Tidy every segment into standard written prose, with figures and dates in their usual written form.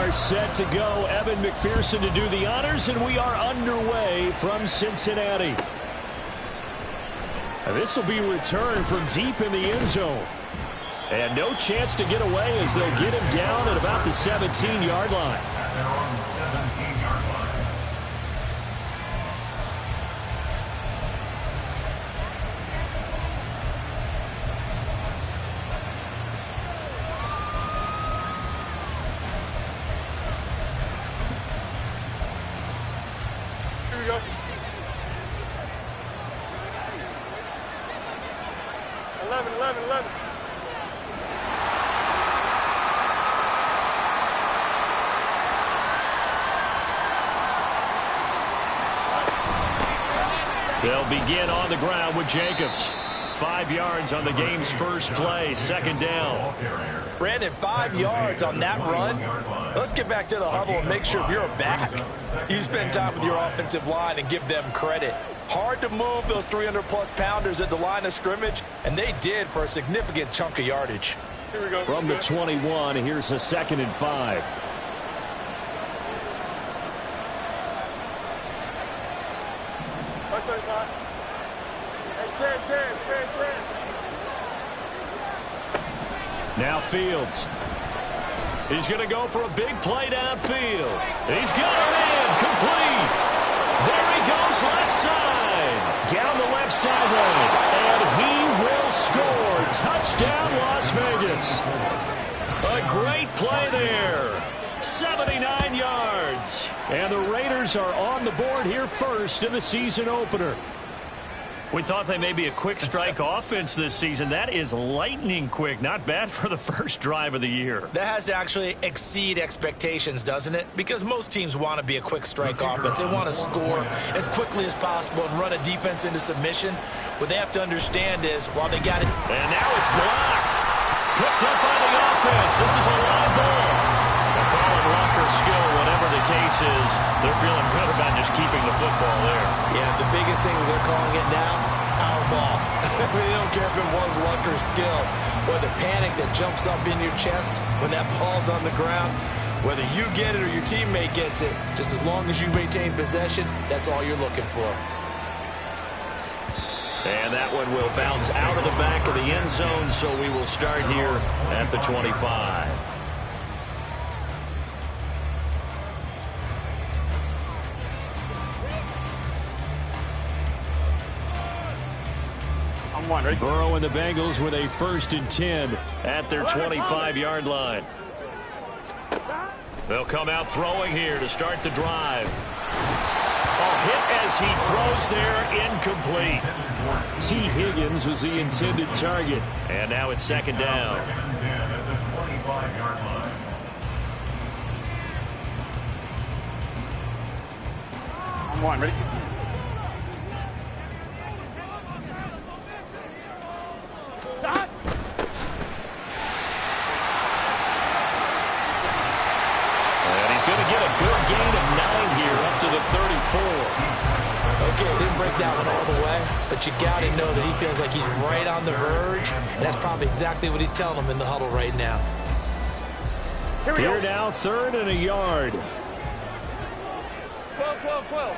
are set to go. Evan McPherson to do the honors, and we are underway from Cincinnati. This will be returned from deep in the end zone. And no chance to get away as they'll get him down at about the 17-yard line. Here we go. 11. They'll begin on the ground with Jacobs. 5 yards on the game's first play, second down. Brandon, 5 yards on that run. Let's get back to the huddle and make sure if you're a back, you spend time with your offensive line and give them credit. Hard to move those 300-plus pounders at the line of scrimmage, and they did for a significant chunk of yardage. Here we go. From the 21, here's a 2nd and 5. Now Fields. He's going to go for a big play downfield. He's got it in. Complete. There he goes left side. Down the left sideline. And he will score. Touchdown, Las Vegas. A great play there. 79 yards. And the Raiders are on the board here first in the season opener. We thought they may be a quick strike offense this season. That is lightning quick. Not bad for the first drive of the year. That has to actually exceed expectations, doesn't it? Because most teams want to be a quick strike offense. They want to score as quickly as possible and run a defense into submission. What they have to understand is while they got it. And now it's blocked. Picked up by the offense. This is a live ball. They'll call it luck or skill, whatever the case is. They're feeling good about just keeping the football there. Yeah, the biggest thing that they're calling it now, our ball. They don't care if it was luck or skill. Or the panic that jumps up in your chest when that ball's on the ground. Whether you get it or your teammate gets it, just as long as you maintain possession, that's all you're looking for. And that one will bounce out of the back of the end zone, so we will start here at the 25. Burrow and the Bengals with a 1st and 10 at their 25-yard line. They'll come out throwing here to start the drive. A hit as he throws there, incomplete. T. Higgins was the intended target. And now it's 2nd down. Ready? Stop! And he's going to get a good gain of 9 here up to the 34. Okay, he didn't break that one all the way, but you got to know that he feels like he's right on the verge, and that's probably exactly what he's telling them in the huddle right now. Here now, 3rd and a yard. 12.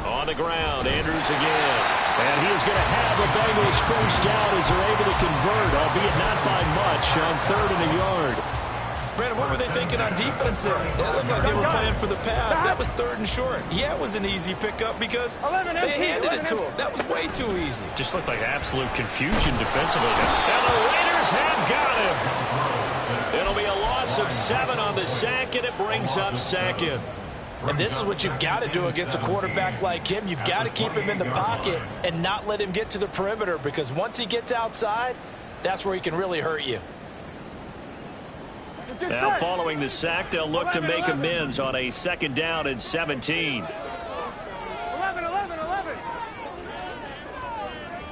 On the ground, Andrews again. And he is going to have a Bengals 1st down as they're able to convert, albeit not by much, on 3rd and a yard. Brandon, what were they thinking on defense there? It looked like they were playing for the pass. That was 3rd and short. Yeah, it was an easy pickup because they handed it to him. That was way too easy. Just looked like absolute confusion defensively. And the Raiders have got him. It'll be a loss of 7 on the sack, and it brings up 2nd. And this is what you've got to do against a quarterback like him. You've got to keep him in the pocket and not let him get to the perimeter, because once he gets outside, that's where he can really hurt you. Now following the sack, they'll look to make amends on a 2nd down and 17. 11.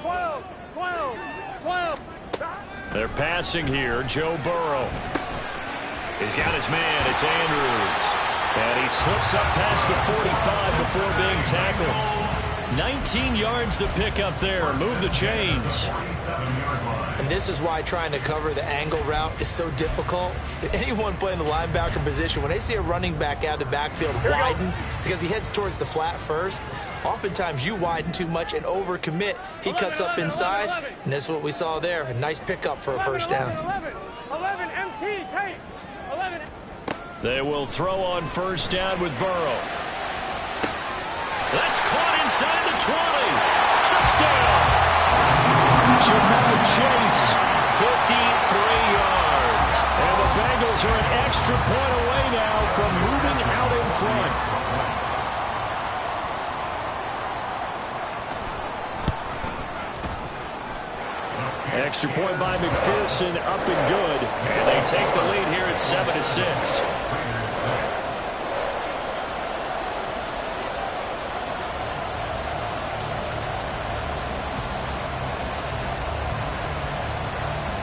12. They're passing here. Joe Burrow. He's got his man. It's Andrews. And he slips up past the 45 before being tackled. 19 yards to pick up there. Move the chains. And And this is why trying to cover the angle route is so difficult. Anyone playing the linebacker position, when they see a running back out of the backfield widen because he heads towards the flat first, oftentimes you widen too much and overcommit. He cuts up inside, and that's what we saw there. A nice pickup for a first down. 11, MT, tight. 11. They will throw on first down with Burrow. That's caught inside the 20. Touchdown. Jamar Chase, 53 yards. And the Bengals are an extra point away now from moving out in front. Extra point by McPherson, up and good. And they take the lead here at 7-6.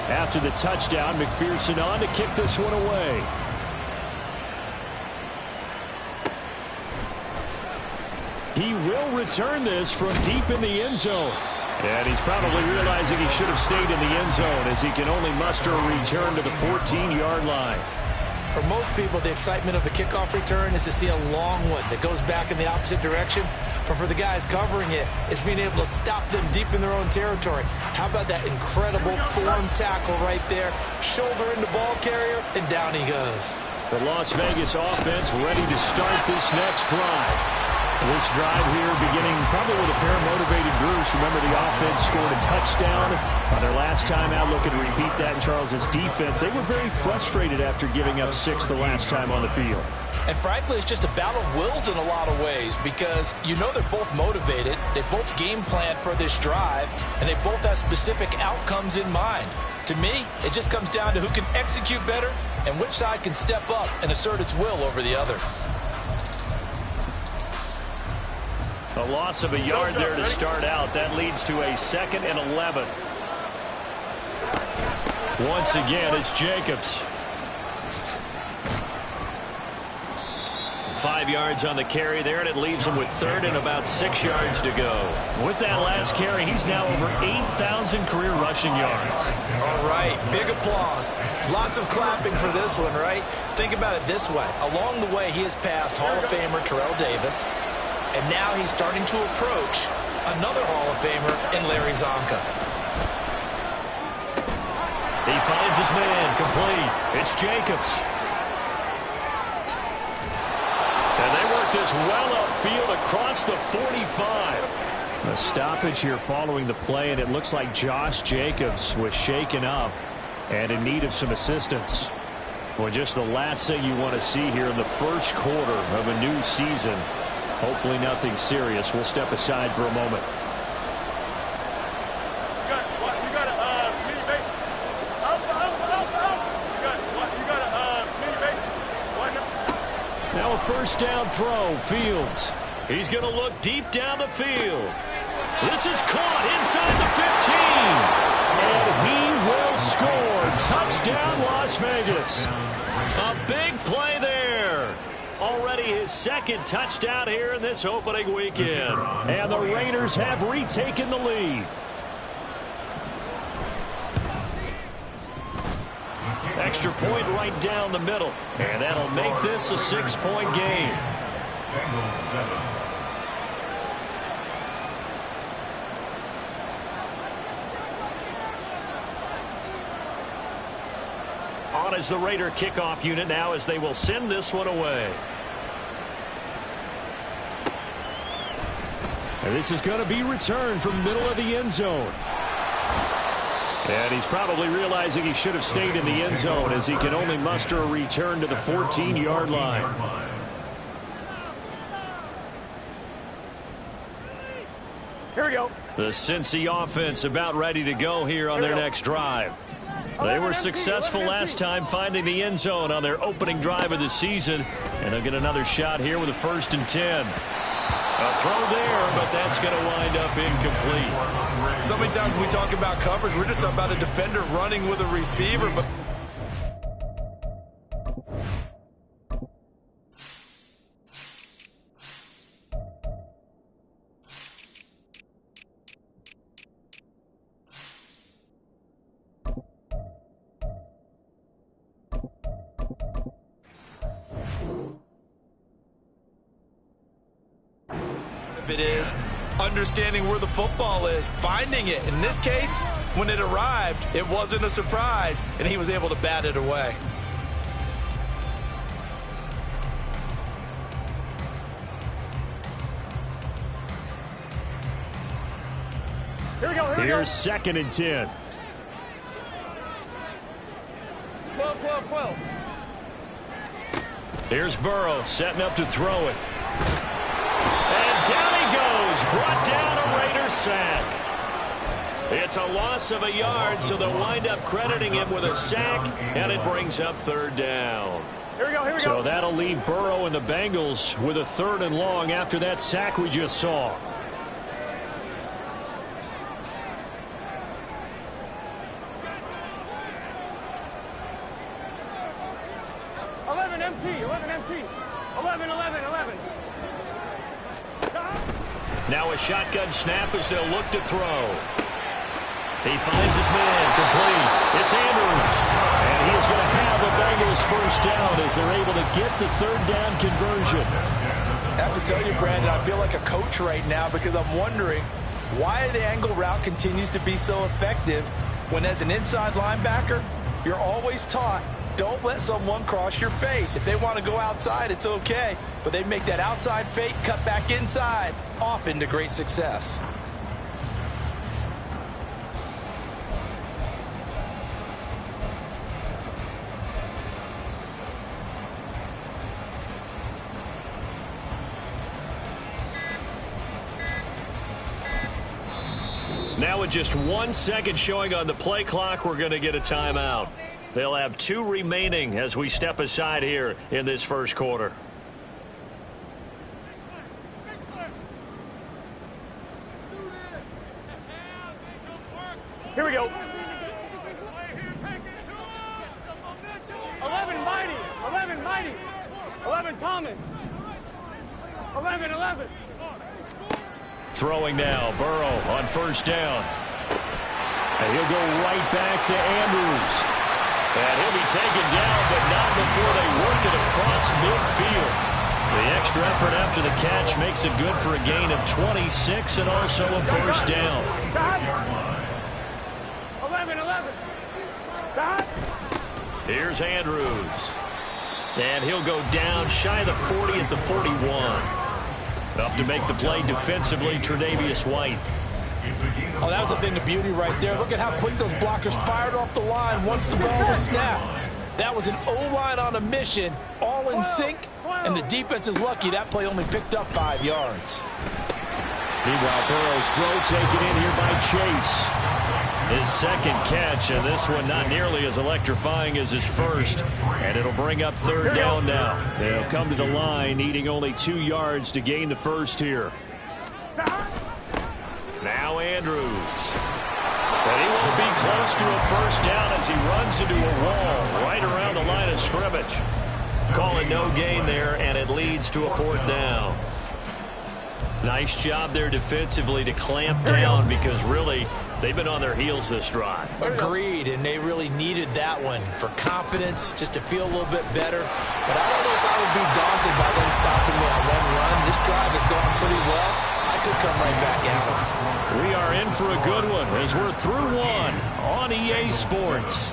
After the touchdown, McPherson on to kick this one away. He will return this from deep in the end zone. And he's probably realizing he should have stayed in the end zone as he can only muster a return to the 14-yard line. For most people, the excitement of the kickoff return is to see a long one that goes back in the opposite direction. But for the guys covering it, it's being able to stop them deep in their own territory. How about that incredible form tackle right there? Shoulder into ball carrier, and down he goes. The Las Vegas offense ready to start this next drive. This drive here beginning probably with a pair of motivated groups. Remember, the offense scored a touchdown on their last time out, looking to repeat that in Charles's defense. They were very frustrated after giving up 6 the last time on the field. And frankly, it's just a battle of wills in a lot of ways because you know they're both motivated, they both game plan for this drive, and they both have specific outcomes in mind. To me, it just comes down to who can execute better and which side can step up and assert its will over the other. A loss of a yard there to start out. That leads to a 2nd and 11. Once again, it's Jacobs. 5 yards on the carry there, and it leaves him with 3rd and about 6 yards to go. With that last carry, he's now over 8,000 career rushing yards. All right, big applause. Lots of clapping for this one, right? Think about it this way. Along the way, he has passed Hall of Famer Terrell Davis, and now he's starting to approach another Hall of Famer in Larry Zonka. He finds his man, complete. It's Jacobs. And they work this well upfield across the 45. A stoppage here following the play, and it looks like Josh Jacobs was shaken up and in need of some assistance. Well, just the last thing you want to see here in the first quarter of a new season. Hopefully nothing serious. We'll step aside for a moment. You got a mini base. Up. You got a mini base. Now a first down throw. Fields. He's going to look deep down the field. This is caught inside the 15. And he will score. Touchdown, Las Vegas. A big play there. Already his 2nd touchdown here in this opening weekend. And the Raiders have retaken the lead. Extra point right down the middle. And that'll make this a 6-point game. On is the Raider kickoff unit now as they will send this one away. And this is going to be returned from the middle of the end zone. And he's probably realizing he should have stayed in the end zone as he can only muster a return to the 14-yard line. Here we go. The Cincy offense about ready to go here on their next drive. They were successful last time finding the end zone on their opening drive of the season. And they'll get another shot here with a 1st and 10. A throw there, but that's going to wind up incomplete. So many times when we talk about coverage, we're just talking about a defender running with a receiver. But of it is understanding where the football is, finding it. In this case, when it arrived, it wasn't a surprise, and he was able to bat it away. Here's 2nd and 10. 12. Here's Burrow setting up to throw it. And down he goes. Brought down a Raider sack. It's a loss of a yard, so they'll wind up crediting him with a sack, and it brings up 3rd down. Here we go. So that'll leave Burrow and the Bengals with a 3rd and long after that sack we just saw. Now a shotgun snap as they'll look to throw. He finds his man complete. It's Andrews. And he's going to have the Bengals 1st down as they're able to get the 3rd down conversion. I have to tell you, Brandon, I feel like a coach right now because I'm wondering why the angle route continues to be so effective when as an inside linebacker, you're always taught, don't let someone cross your face. If they want to go outside, it's okay. But they make that outside fake, cut back inside, often to great success. Now with just 1 second showing on the play clock, we're going to get a timeout. They'll have 2 remaining as we step aside here in this 1st quarter. Here we go. 11 Mighty. 11 Thomas. 11. Throwing now, Burrow on 1st down. And he'll go right back to Andrews. And he'll be taken down, but not before they work it across midfield. The extra effort after the catch makes it good for a gain of 26 and also a 1st down. 11. Here's Andrews. And he'll go down shy of the 40 at the 41. Up to make the play defensively, Tre'Davious White. Oh, that was a thing of beauty right there. Look at how quick those blockers fired off the line once the ball was snapped. That was an O-line on a mission, all in sync, and the defense is lucky that play only picked up 5 yards. Meanwhile, Burrow's throw taken in here by Chase. His 2nd catch, and this one not nearly as electrifying as his 1st. And it'll bring up 3rd down now. They'll come to the line, needing only 2 yards to gain the 1st here. Now Andrews. But he won't be close to a 1st down as he runs into a wall right around the line of scrimmage. Calling no gain there, and it leads to a 4th down. Nice job there defensively to clamp down because really they've been on their heels this drive. Agreed, and they really needed that one for confidence, just to feel a little bit better. But I don't know if I would be daunted by them stopping me on one run. This drive has gone pretty well. I could come right back at them. We are in for a good one as we're through 1 on EA Sports.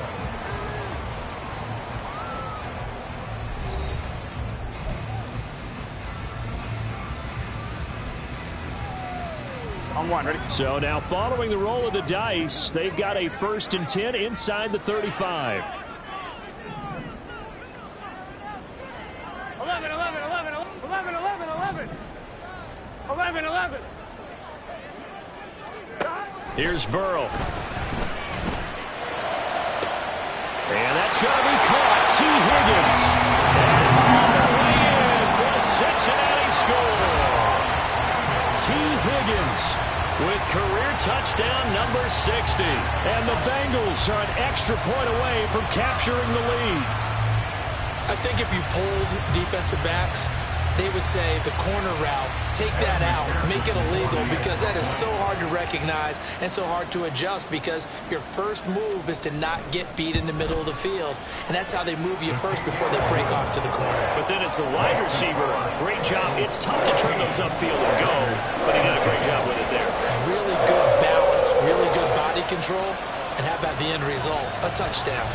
On 1, ready? So now following the roll of the dice, they've got a 1st and 10 inside the 35. 11. Here's Burrow. And that's going to be caught. T. Higgins. And all the way in for the Cincinnati score. T. Higgins with career touchdown number 60. And the Bengals are an extra point away from capturing the lead. I think if you polled defensive backs, they would say the corner route, take that out, make it illegal, because that is so hard to recognize and so hard to adjust, because your first move is to not get beat in the middle of the field, and that's how they move you first before they break off to the corner. But then it's the wide receiver. Great job. It's tough to turn those upfield and go, but he did a great job with it there. Really good balance, really good body control, and how about the end result? A touchdown.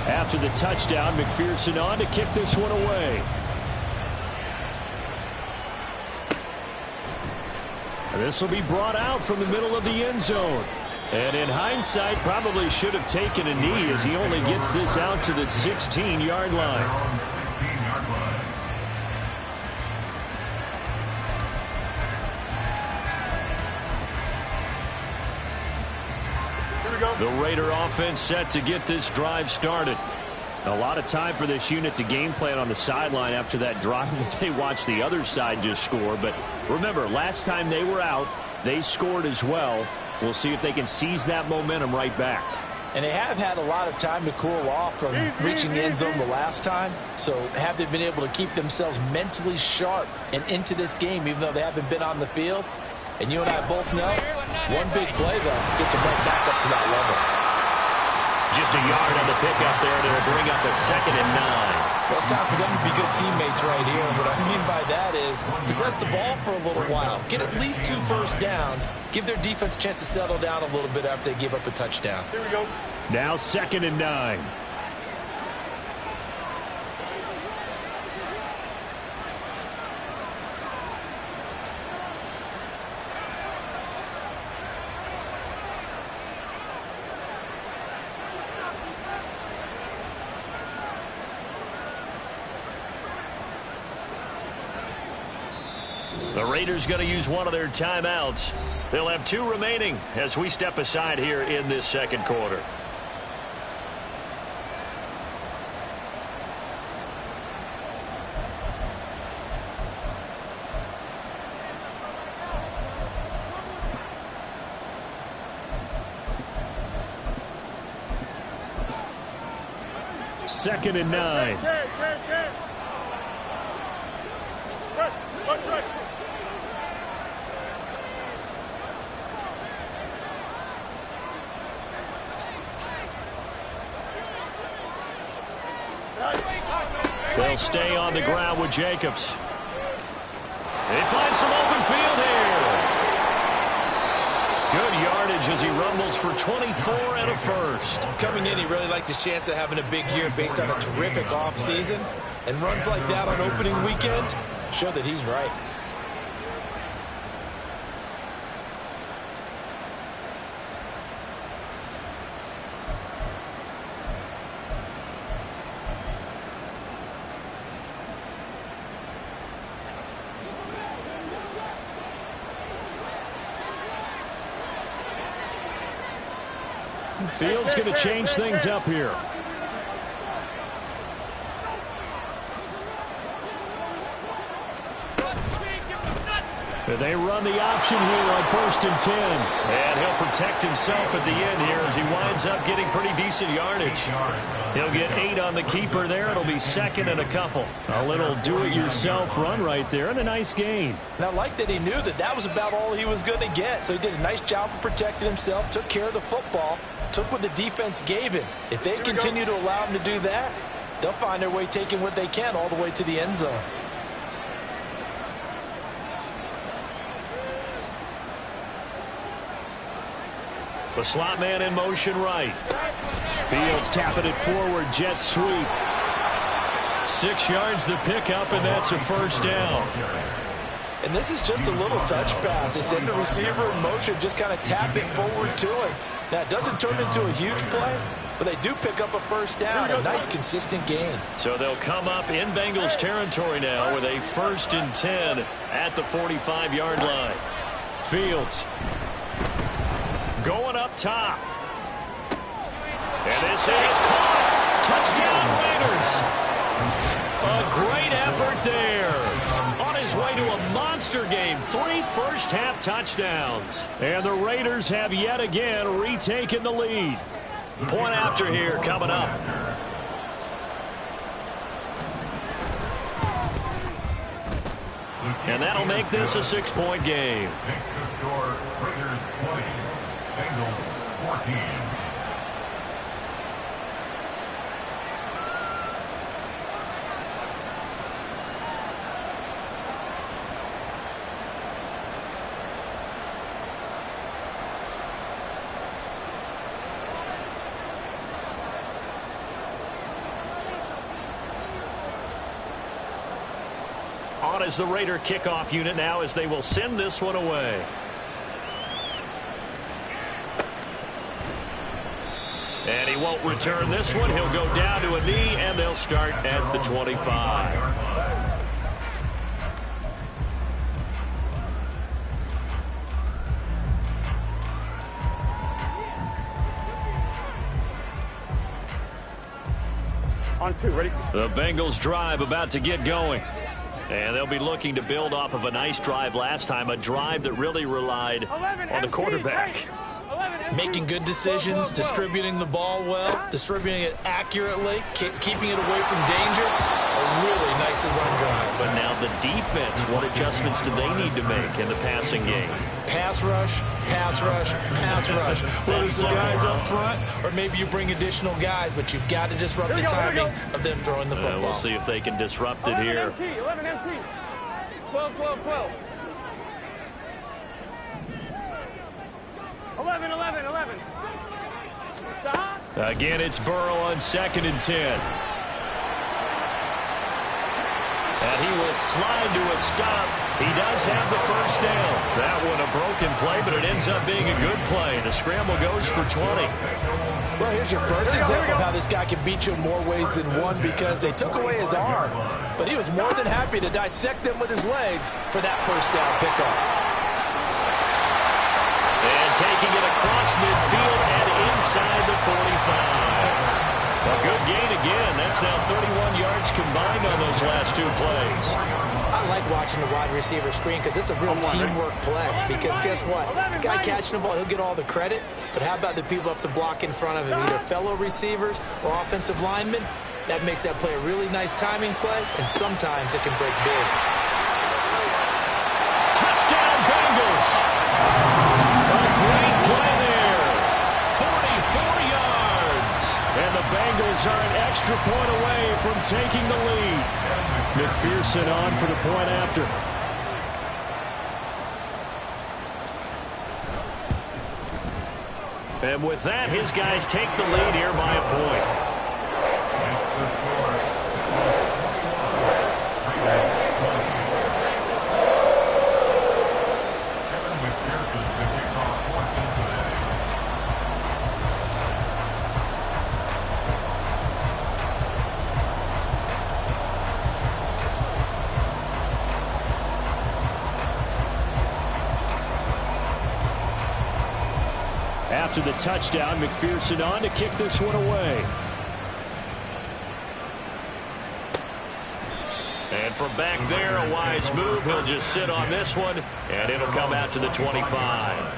After the touchdown, McPherson on to kick this one away. This will be brought out from the middle of the end zone. And in hindsight, probably should have taken a knee, as he only gets this out to the 16-yard line. The Raider offense set to get this drive started. A lot of time for this unit to game plan on the sideline after that drive that they watched the other side just score. But remember, last time they were out, they scored as well. We'll see if they can seize that momentum right back. And they have had a lot of time to cool off from reaching the end zone the last time. So have they been able to keep themselves mentally sharp and into this game, even though they haven't been on the field? And you and I both know, one big play, though, gets them right back up to that level. Just a yard on the pickup there, and it'll bring up a 2nd and 9. Well, it's time for them to be good teammates right here. And what I mean by that is possess the ball for a little while. Get at least 2 first downs. Give their defense a chance to settle down a little bit after they give up a touchdown. Here we go. Now 2nd and 9. The Raiders going to use one of their timeouts. They'll have 2 remaining as we step aside here in this second quarter. Second and 9. Watch right. They'll stay on the ground with Jacobs. They find some open field here. Good yardage as he rumbles for 24 and a first. Coming in, he really liked his chance of having a big year based on a terrific offseason. And runs like that on opening weekend show that he's right. Field's going to change things up here. They run the option here on 1st and 10. And he'll protect himself at the end here as he winds up getting pretty decent yardage. He'll get 8 on the keeper there. It'll be 2nd and a couple. A little do-it-yourself run right there and a nice gain. And I like that he knew that that was about all he was going to get. So he did a nice job of protecting himself, took care of the football, took what the defense gave him. If they continue to allow him to do that, they'll find their way taking what they can all the way to the end zone. The slot man in motion right. Fields tapping it forward, jet sweep. 6 yards the pickup, and that's a first down. And this is just a little touch pass. They send the receiver in motion, just kind of tap it forward to him. Now, it doesn't turn into a huge play, but they do pick up a first down, a nice consistent gain. So they'll come up in Bengals territory now with a 1st and 10 at the 45-yard line. Fields going up top. And this is caught. Touchdown Raiders. A great effort there. On his way to a monster game. 3 first-half touchdowns. And the Raiders have yet again retaken the lead. Point after here coming up. And that'll make this a 6-point game. Makes the score Raiders 20, Bengals 14. On is the Raider kickoff unit now as they will send this one away. And he won't return this one. He'll go down to a knee, and they'll start at the 25. On 2, ready? The Bengals drive about to get going. And they'll be looking to build off of a nice drive last time, a drive that really relied on the quarterback. Making good decisions, distributing the ball well, distributing it accurately, keeping it away from danger. A really nicely run drive. But now the defense, what adjustments do they need to make in the passing game? Pass rush, pass rush, pass rush. Whether it's the guys up front or maybe you bring additional guys, but you've got to disrupt the timing of them throwing the football. We'll see if they can disrupt it here. 11 MT. 12, 12, 12. 11, 11, 11. Again, it's Burrow on 2nd and 10. And he will slide to a stop. He does have the first down. That one a broken play, but it ends up being a good play. The scramble goes for 20. Well, here's your first example of how this guy can beat you in more ways than one, because they took away his arm, but he was more than happy to dissect them with his legs for that first down pickup. And taking it across midfield and inside the 45. A good gain again. That's now 31 yards combined on those last 2 plays. I like watching the wide receiver screen because it's a real teamwork play. Because guess what? The guy catching the ball, he'll get all the credit. But how about the people up to block in front of him, either fellow receivers or offensive linemen? That makes that play a really nice timing play, and sometimes it can break big. Touchdown, Bengals! A great play there. 44 yards. And the Bengals are an extra point away from taking the lead. McPherson on for the point after. And with that, his guys take the lead here by a point. Makes the score Raiders 20. Kevin McPherson, the kickoff for Cincinnati. After the touchdown, McPherson on to kick this one away. And from back there, a wise move. He'll just sit on this one, and it'll come out to the 25.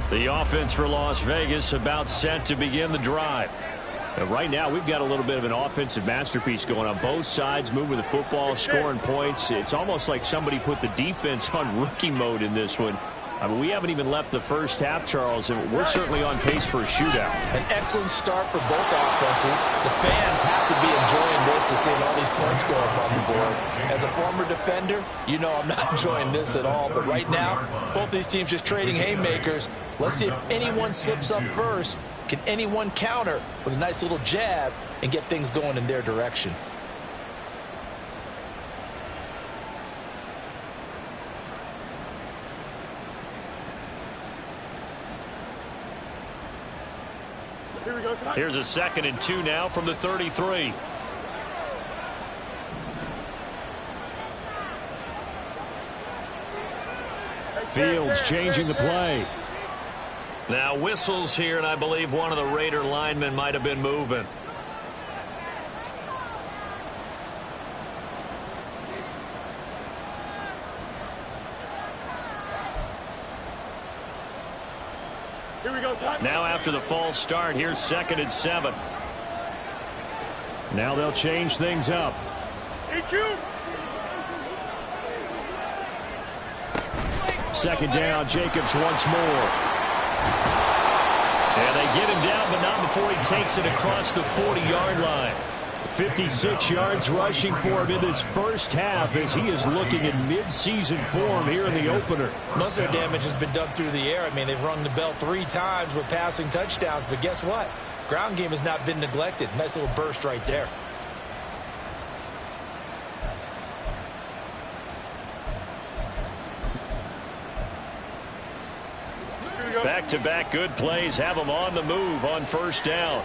The offense for Las Vegas about set to begin the drive. And right now, we've got a little bit of an offensive masterpiece going on both sides, moving the football, scoring points. It's almost like somebody put the defense on rookie mode in this one. I mean, we haven't even left the first half, Charles, and we're certainly on pace for a shootout. An excellent start for both offenses. The fans have to be enjoying this to seeing all these points go up on the board. As a former defender, you know I'm not enjoying this at all. But right now, both these teams just trading haymakers. Let's see if anyone slips up first. Can anyone counter with a nice little jab and get things going in their direction? Here we go. Here's a 2nd and 2 now from the 33. Fields changing the play. Now whistles here, and I believe one of the Raider linemen might have been moving. Here we go, son. Now after the false start, here's 2nd and 7. Now they'll change things up. EQ. 2nd down, Jacobs once more. And they get him down, but not before he takes it across the 40-yard line. 56 yards rushing for him in this first half as he is looking in mid-season form here in the opener. Most of their damage has been done through the air. I mean, they've rung the bell 3 times with passing touchdowns, but guess what? Ground game has not been neglected. Nice little burst right there. Back-to-back good plays have them on the move on first down.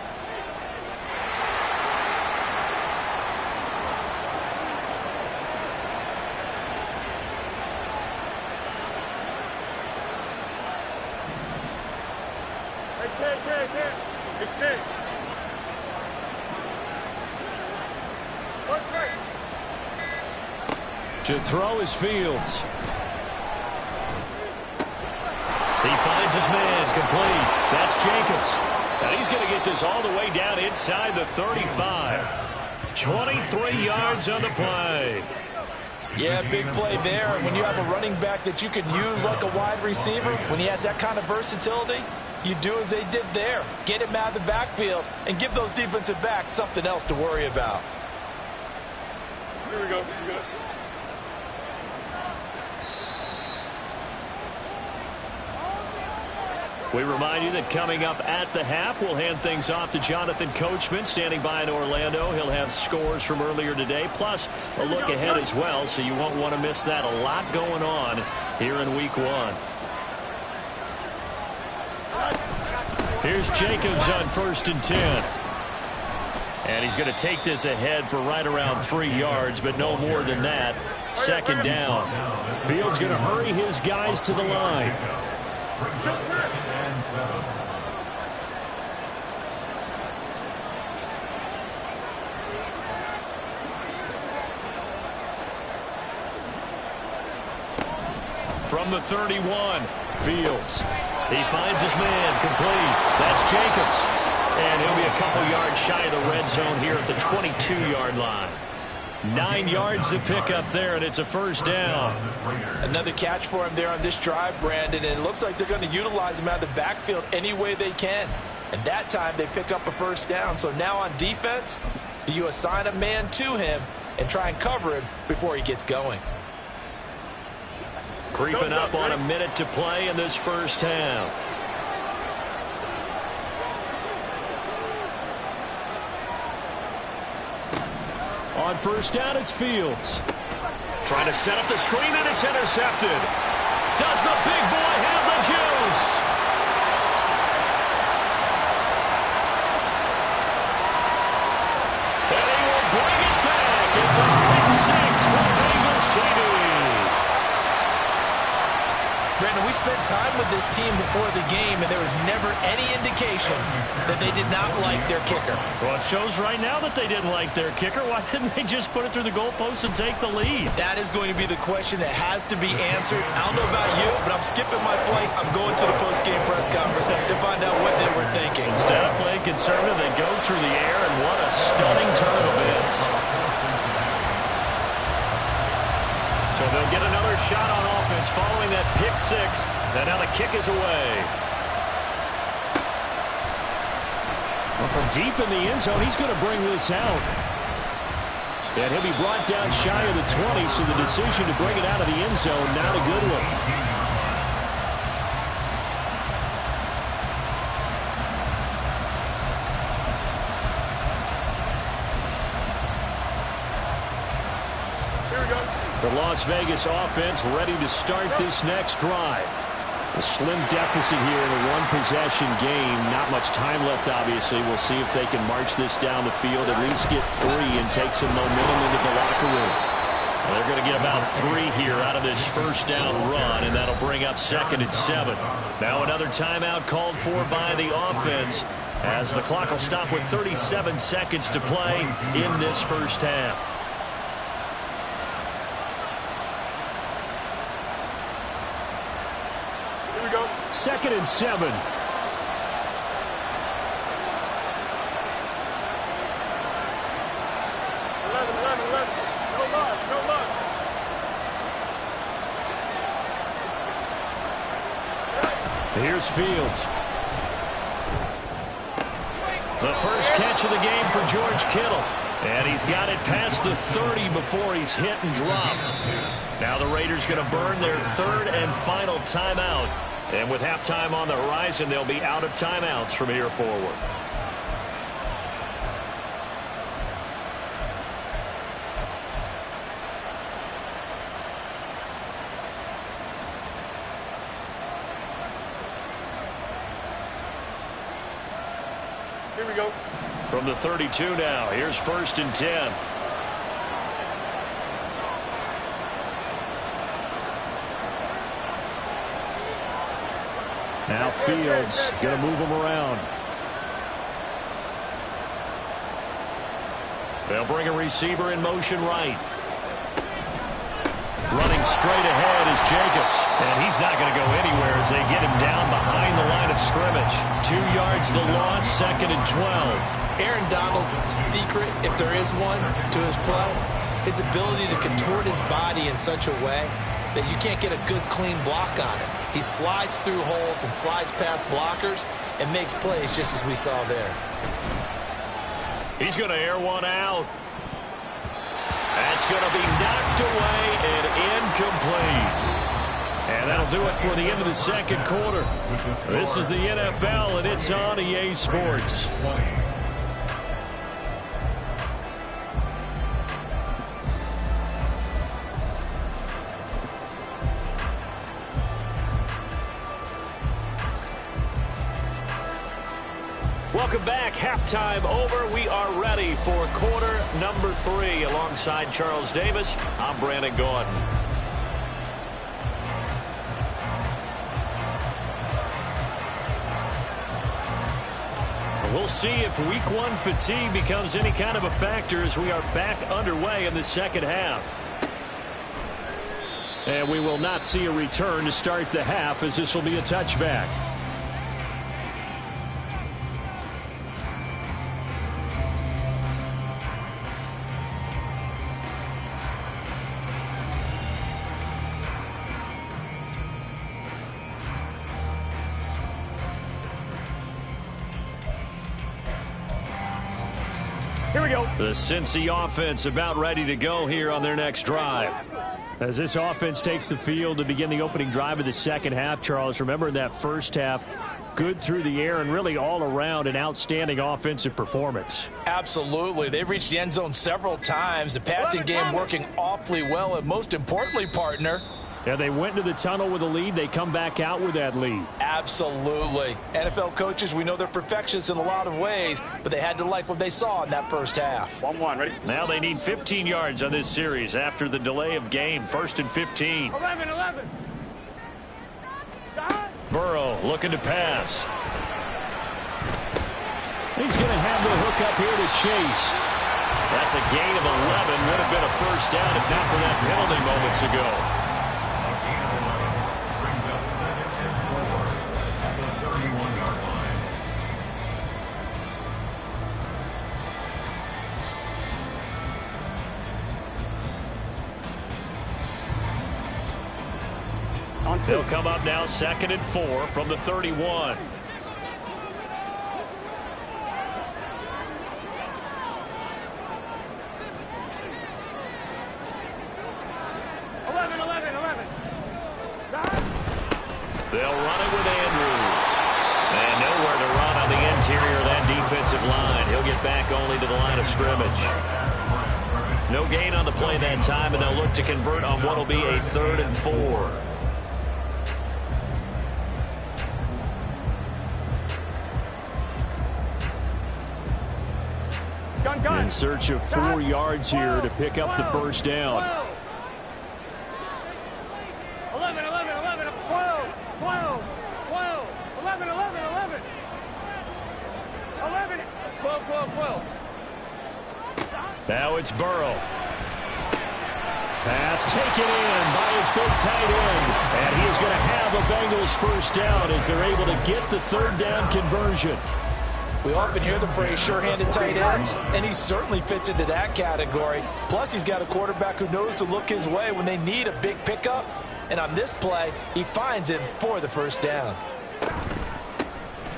To throw is Fields. He finds his man complete. That's Jacobs. And he's going to get this all the way down inside the 35. 23 yards on the play. Yeah, big play there. And when you have a running back that you can use like a wide receiver, when he has that kind of versatility, you do as they did there. Get him out of the backfield and give those defensive backs something else to worry about. Here we go. We remind you that coming up at the half, we'll hand things off to Jonathan Coachman, standing by in Orlando. He'll have scores from earlier today, plus a look ahead as well, so you won't want to miss that. A lot going on here in Week 1. Here's Jacobs on 1st and 10. And he's going to take this ahead for right around 3 yards, but no more than that. 2nd down. Fields going to hurry his guys to the line. From the 31, Fields. He finds his man complete. That's Jacobs. And he'll be a couple yards shy of the red zone here at the 22-yard line. 9 yards to pick up there, and it's a first down. Another catch for him there on this drive, Brandon, and it looks like they're going to utilize him out of the backfield any way they can. And that time they pick up a first down. So now on defense, do you assign a man to him and try and cover him before he gets going? Creeping up on a minute to play in this first half. On first down, it's Fields. Trying to set up the screen, and it's intercepted. Does the big boy have the juice? And he will bring it back. It's a pick six for Bengals TV. Brandon, we spent time with this team before the game, and there was never any indication that they did not like their kicker. Well, it shows right now that they didn't like their kicker. Why didn't they just put it through the goalpost and take the lead? That is going to be the question that has to be answered. I don't know about you, but I'm skipping my flight. I'm going to the post-game press conference to find out what they were thinking. Instead of playing conservative, they go through the air, and what a stunning turn of events. So they'll get another shot on offense following that pick six. And now the kick is away. Well, from deep in the end zone, he's going to bring this out. And he'll be brought down shy of the 20, so the decision to bring it out of the end zone, not a good one. Here we go. The Las Vegas offense ready to start this next drive. A slim deficit here in a one-possession game. Not much time left, obviously. We'll see if they can march this down the field, at least get 3 and take some momentum into the locker room. Well, they're going to get about 3 here out of this first down run, and that'll bring up 2nd and 7. Now another timeout called for by the offense, as the clock will stop with 37 seconds to play in this first half. Here we go. 2nd and 7. 11, 11, 11. No loss, no loss. Here's Fields. The first catch of the game for George Kittle. And he's got it past the 30 before he's hit and dropped. Now the Raiders going to burn their 3rd and final timeout. And with halftime on the horizon, they'll be out of timeouts from here forward. Here we go. From the 32 now, here's 1st and 10. Now Fields going to move him around. They'll bring a receiver in motion right. Running straight ahead is Jacobs. And he's not going to go anywhere as they get him down behind the line of scrimmage. 2 yards the loss, 2nd and 12. Aaron Donald's secret, if there is one, to his play, his ability to contort his body in such a way that you can't get a good, clean block on him. He slides through holes and slides past blockers and makes plays just as we saw there. He's going to air one out. That's going to be knocked away and incomplete. And that'll do it for the end of the second quarter. This is the NFL, and it's on EA Sports. Welcome back. Halftime over. We are ready for quarter number 3. Alongside Charles Davis, I'm Brandon Gordon. We'll see if week 1 fatigue becomes any kind of a factor as we are back underway in the second half. And we will not see a return to start the half, as this will be a touchback. Here we go. The Cincy offense about ready to go here on their next drive. As this offense takes the field to begin the opening drive of the second half, Charles, remember in that first half, good through the air and really all around an outstanding offensive performance. Absolutely. They've reached the end zone several times. The passing game working awfully well, and most importantly, partner, yeah, they went into the tunnel with a lead. They come back out with that lead. absolutely. NFL coaches, we know they're perfectionists in a lot of ways, but they had to like what they saw in that first half. 1-1, ready? Now they need 15 yards on this series after the delay of game. 1st and 15. 11, 11. Burrow looking to pass. He's going to have the hook up here to Chase. That's a gain of 11. Would have been a first down if not for that penalty moments ago. Brings up 2nd and 4 at the 31-yard line. On They'll come up now 2nd and 4 from the 31. They'll run it with Andrews. And nowhere to run on the interior of that defensive line. He'll get back only to the line of scrimmage. No gain on the play that time, and they'll look to convert on what will be a 3rd and 4. In search of 4 yards here to pick up the first down. 11, 11, 11, 12, 12, 12, 11, 11, 11. 11, 12, 12, 12. Now it's Burrow. Pass taken in by his big tight end. And he is going to have a Bengals first down as they're able to get the 3rd down conversion. We often hear the phrase sure-handed tight end, and he certainly fits into that category. Plus, he's got a quarterback who knows to look his way when they need a big pickup. And on this play, he finds him for the first down.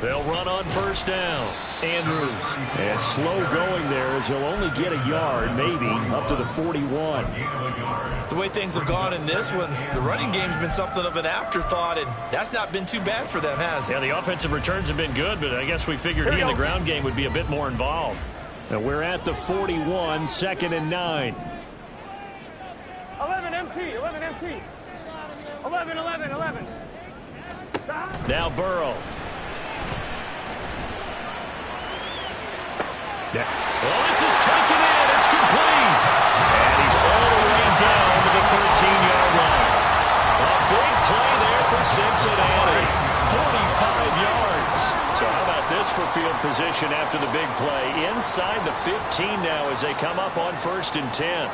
They'll run on first down. Andrews. And slow going there as he'll only get a yard, maybe, up to the 41. The way things have gone in this one, the running game's been something of an afterthought, and that's not been too bad for them, has it? Yeah, the offensive returns have been good, but I guess we figured he in the ground game would be a bit more involved. And we're at the 41, 2nd and 9. 11 MT, 11 MT. 11, 11, 11. Now Burrow. Yeah. Well, this is taken in. It's complete. And he's all the way down to the 13-yard line. A big play there for Cincinnati. 45 yards. So how about this for field position after the big play? Inside the 15 now as they come up on 1st and 10.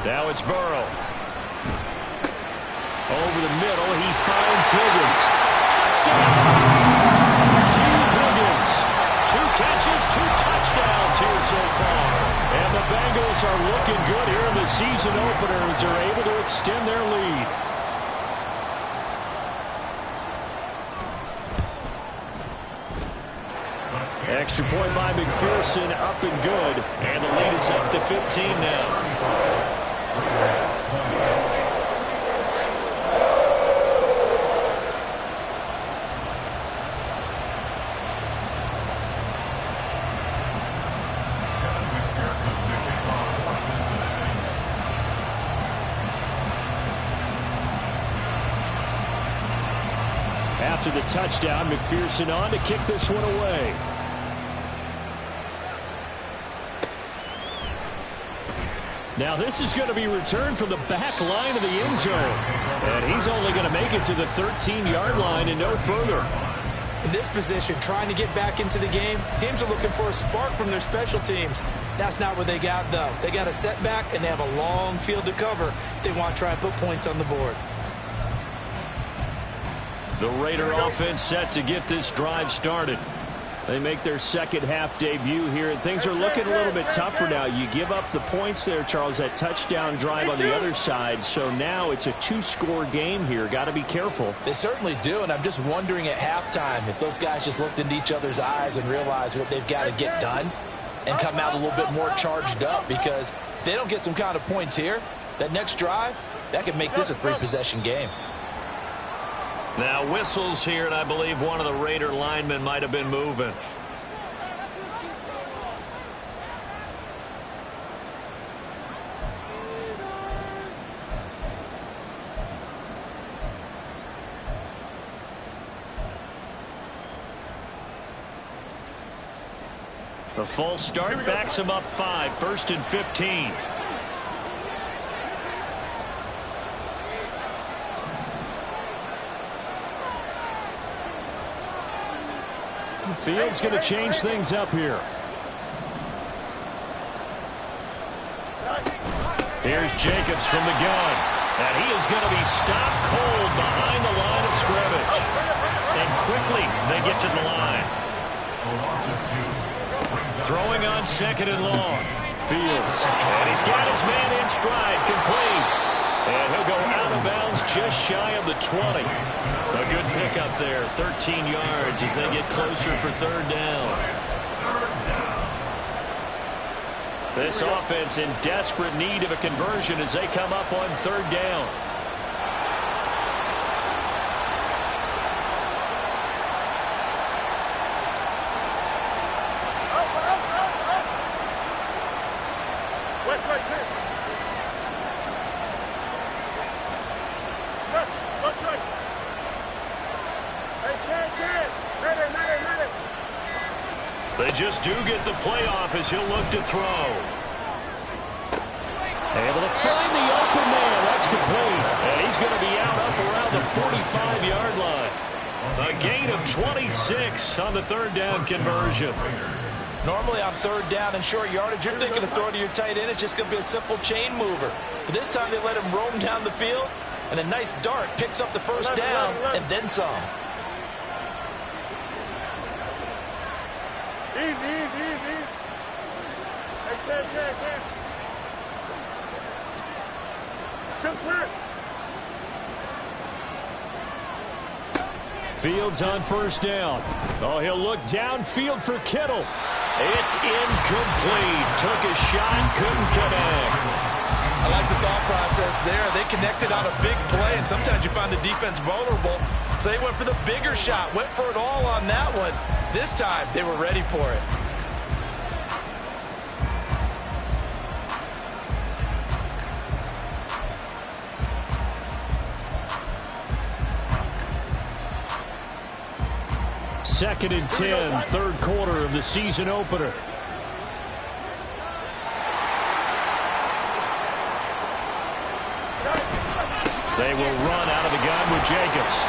Now it's Burrow. Over the middle, he finds Higgins. Touchdown! T. Higgins. 2 catches, 2 touchdowns here so far. And the Bengals are looking good here in the season opener as they're able to extend their lead. Extra point by McPherson, up and good. And the lead is up to 15 now. After the touchdown, McPherson on to kick this one away. Now this is going to be returned from the back line of the end zone. And he's only going to make it to the 13-yard line and no further. In this position, trying to get back into the game, teams are looking for a spark from their special teams. That's not what they got, though. They got a setback, and they have a long field to cover if they want to try and put points on the board. The Raider offense set to get this drive started. They make their second half debut here, and things are looking a little bit tougher now. You give up the points there, Charles, that touchdown drive on the other side. So now it's a 2-score game here. Got to be careful. They certainly do, and I'm just wondering at halftime if those guys just looked into each other's eyes and realized what they've got to get done and come out a little bit more charged up, because if they don't get some kind of points here, that next drive, that could make this a 3-possession game. Now whistles here, and I believe one of the Raider linemen might have been moving. The false start backs him up 5, 1st and 15. Field's going to change things up here. Here's Jacobs from the gun. And he is going to be stopped cold behind the line of scrimmage. And quickly they get to the line. Throwing on 2nd and long. Fields. And he's got his man in stride, complete. And he'll go out of bounds just shy of the 20. A good pickup there, 13 yards as they get closer for third down. This offense in desperate need of a conversion as they come up on third down. They just do get the playoff as he'll look to throw. Able to find the open man. That's complete. And he's going to be out up around the 45-yard line. A gain of 26 on the third down conversion. Normally on third down and short yardage, you're thinking of throwing to your tight end. It's just going to be a simple chain mover. But this time they let him roam down the field, and a nice dart picks up the first down and then some. Easy. Hey, Cam. Chip slip. Fields on first down. Oh, he'll look downfield for Kittle. It's incomplete. Took a shot, couldn't connect. I like the thought process there. They connected on a big play, and sometimes you find the defense vulnerable. So they went for the bigger shot, went for it all on that one. This time, they were ready for it. Second and 10, third quarter of the season opener. They will run out of the gun with Jacobs.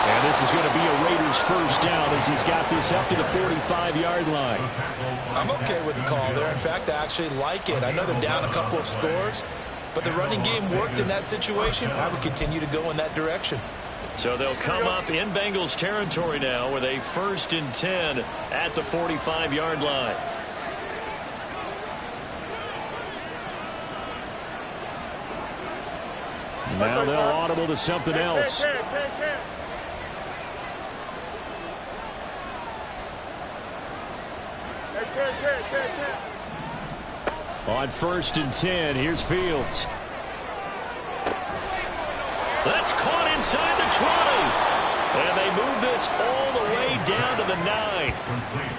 And this is going to be a Raiders first down as he's got this up to the 45-yard line. I'm okay with the call there. In fact, I actually like it. I know they're down a couple of scores, but the running game worked in that situation. I would continue to go in that direction. So they'll come up in Bengals territory now with a first and 10 at the 45-yard line. Now they'll audible to something else. On first and 10, here's Fields. That's caught inside the 20. And they move this all the way down to the 9.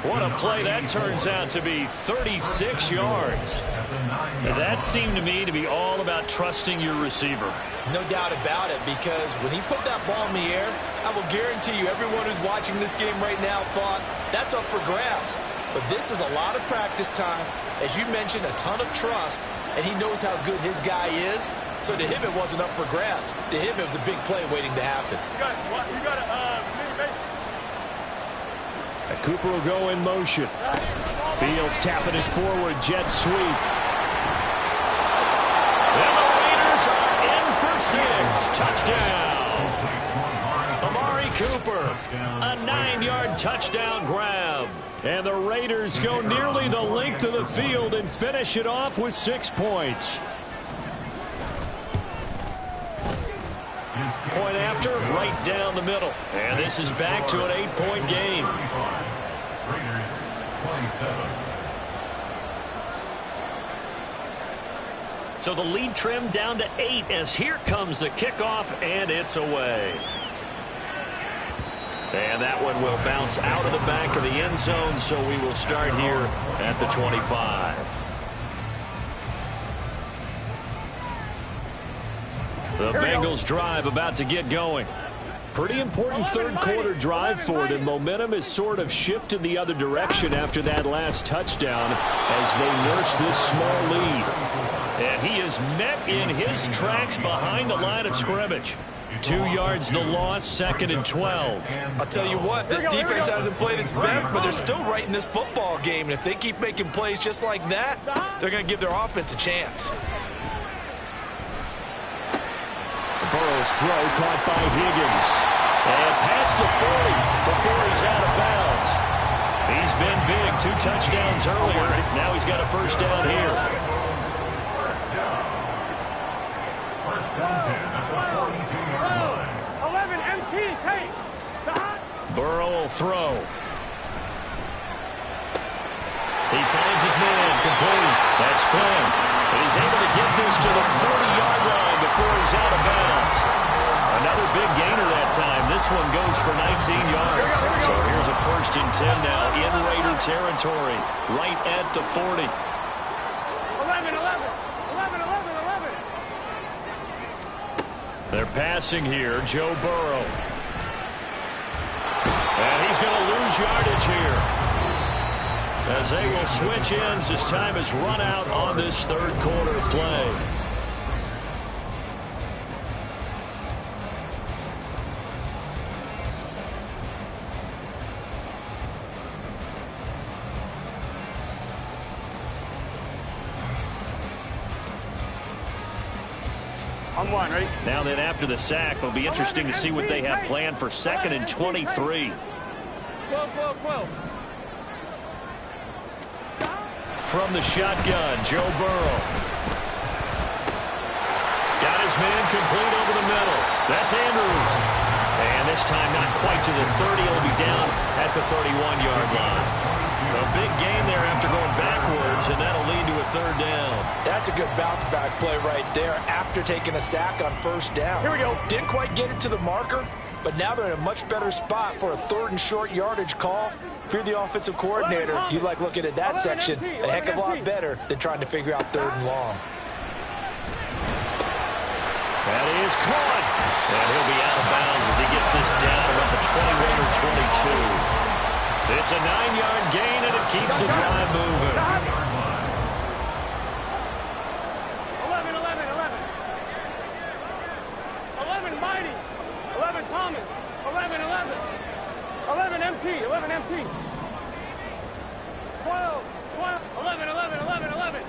What a play that turns out to be, 36 yards. That seemed to me to be all about trusting your receiver. No doubt about it, because when he put that ball in the air, I will guarantee you everyone who's watching this game right now thought that's up for grabs. But this is a lot of practice time. As you mentioned, a ton of trust, and he knows how good his guy is. So to him, it wasn't up for grabs. To him, it was a big play waiting to happen. Cooper will go in motion. Fields tapping it forward, jet sweep. And the Raiders are in for 6. Touchdown. Amari Cooper, a 9-yard touchdown grab. And the Raiders go nearly the length of the field and finish it off with 6 points. Point after, right down the middle. And this is back to an 8-point game. Raiders 27. So the lead trimmed down to 8 as here comes the kickoff, and it's away. And that one will bounce out of the back of the end zone, so we will start here at the 25. The Bengals drive about to get going. Pretty important third quarter drive for them. Momentum has sort of shifted the other direction after that last touchdown as they nurse this small lead. And he is met in his tracks behind the line of scrimmage. 2 yards the loss, second and 12. I'll tell you what, this defense hasn't played its best, but they're still right in this football game. And if they keep making plays just like that, they're going to give their offense a chance. Burrow's throw caught by Higgins. And past the 40 before he's out of bounds. He's been big, 2 touchdowns earlier. Now he's got a first down here. 11 MT, take. Burrow will throw. He finds his man, complete. That's Flynn. And he's able to get this to the 40-yard line before he's out of bounds. Another big gainer that time. This one goes for 19 yards. So here's a 1st and 10 now in Raider territory, right at the 40. 11, 11. 11, 11, 11. They're passing here, Joe Burrow. And he's going to lose yardage here, as they will switch ends as time has run out on this 3rd quarter play. On one, ready? Now then, after the sack, it'll be interesting to see what they have planned for 2nd and 23. 12. From the shotgun, Joe Burrow. Got his man complete over the middle. That's Andrews. And this time not quite to the 30. He'll be down at the 31-yard line. A big gain there after going backwards, and that'll lead to a 3rd down. That's a good bounce-back play right there after taking a sack on 1st down. Here we go. Didn't quite get it to the marker, but now they're in a much better spot for a 3rd and short yardage call. If you're the offensive coordinator, you like looking at that section a heck of a lot better than trying to figure out 3rd and long. That is caught. And he'll be out of bounds as he gets this down about the 21 or 22. It's a 9-yard gain, and it keeps the drive moving. 11, 11, 11. 11 Mighty. 11 Thomas. 11, 11. 11 MT. 11 MT. 12. 11, 11, 11, 11.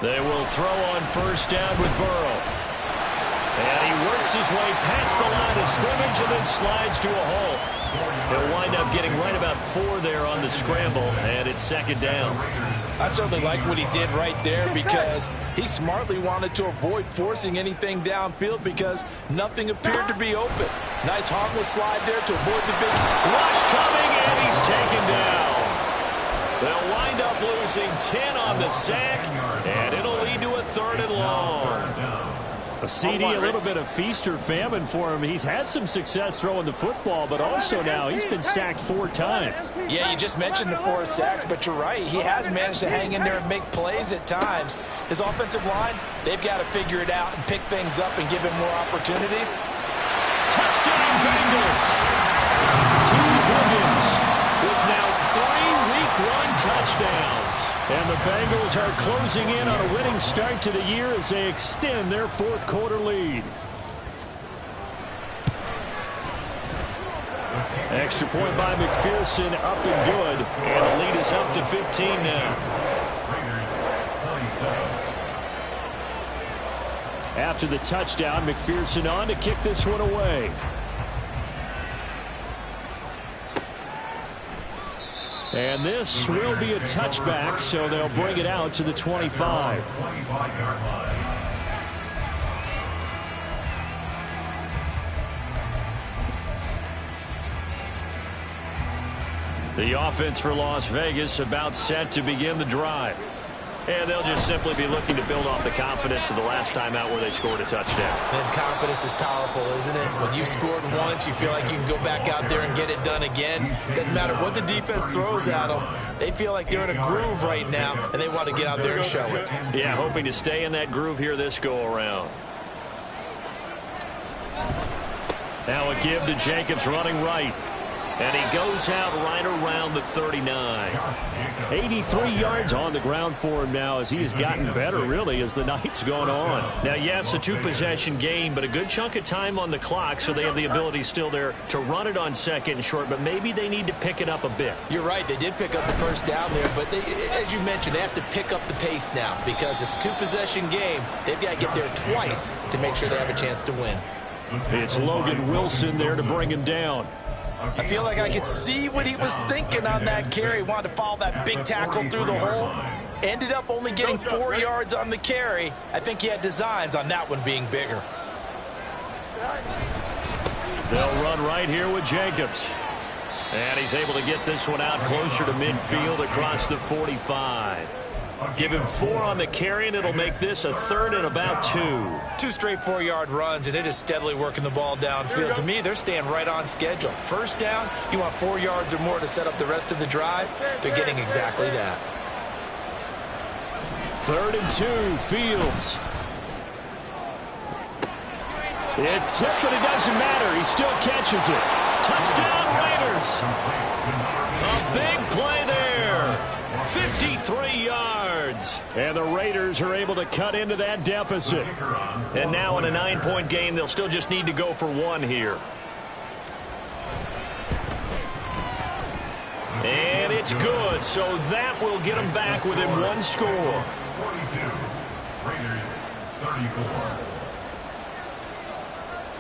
They will throw on 1st down with Burrow. And he works his way past the line of scrimmage and then slides to a hole. He'll wind up getting right about 4 there on the scramble, and it's 2nd down. I certainly like what he did right there because he smartly wanted to avoid forcing anything downfield because nothing appeared to be open. Nice harmless slide there to avoid the big rush coming, and he's taken down. They'll wind up losing 10 on the sack, and it'll lead to a 3rd and long. A CD, a little bit of feast or famine for him. He's had some success throwing the football, but also now he's been sacked 4 times. Yeah, you just mentioned the 4 sacks, but you're right. He has managed to hang in there and make plays at times. His offensive line, they've got to figure it out and pick things up and give him more opportunities. Touchdown, Bengals! T. Higgins with now 3 Week 1 touchdowns. And the Bengals are closing in on a winning start to the year as they extend their 4th quarter lead. Extra point by McPherson, up and good. And the lead is up to 15 now. After the touchdown, McPherson on to kick this one away. And this will be a touchback, so they'll bring it out to the 25. The offense for Las Vegas about set to begin the drive. And they'll just simply be looking to build off the confidence of the last time out where they scored a touchdown. And confidence is powerful, isn't it? When you've scored once, you feel like you can go back out there and get it done again. Doesn't matter what the defense throws at them. They feel like they're in a groove right now, and they want to get out there and show it. Yeah, hoping to stay in that groove here this go-around. Now a give to Jacobs running right. And he goes out right around the 39. 83 yards on the ground for him now as he has gotten better, really, as the night's gone on. Now, yes, a 2-possession game, but a good chunk of time on the clock, so they have the ability still there to run it on 2nd and short, but maybe they need to pick it up a bit. You're right. They did pick up the 1st down there, but they, as you mentioned, they have to pick up the pace now because it's a 2-possession game. They've got to get there twice to make sure they have a chance to win. It's Logan Wilson there to bring him down. I feel like I could see what he was thinking on that carry. He wanted to follow that big tackle through the hole. Ended up only getting 4 yards on the carry. I think he had designs on that one being bigger. They'll run right here with Jacobs. And he's able to get this one out closer to midfield across the 45. Give him 4 on the carry, and it'll make this a 3rd and about 2. 2 straight 4-yard runs, and it is steadily working the ball downfield. To me, they're staying right on schedule. First down, you want 4 yards or more to set up the rest of the drive. They're getting exactly that. 3rd and 2, Fields. It's tipped, but it doesn't matter. He still catches it. Touchdown, Raiders. A big play there. 53 yards. And the Raiders are able to cut into that deficit. And now in a 9-point game, they'll still just need to go for 1 here. And it's good, so that will get them back within 1 score. 42. Raiders 34.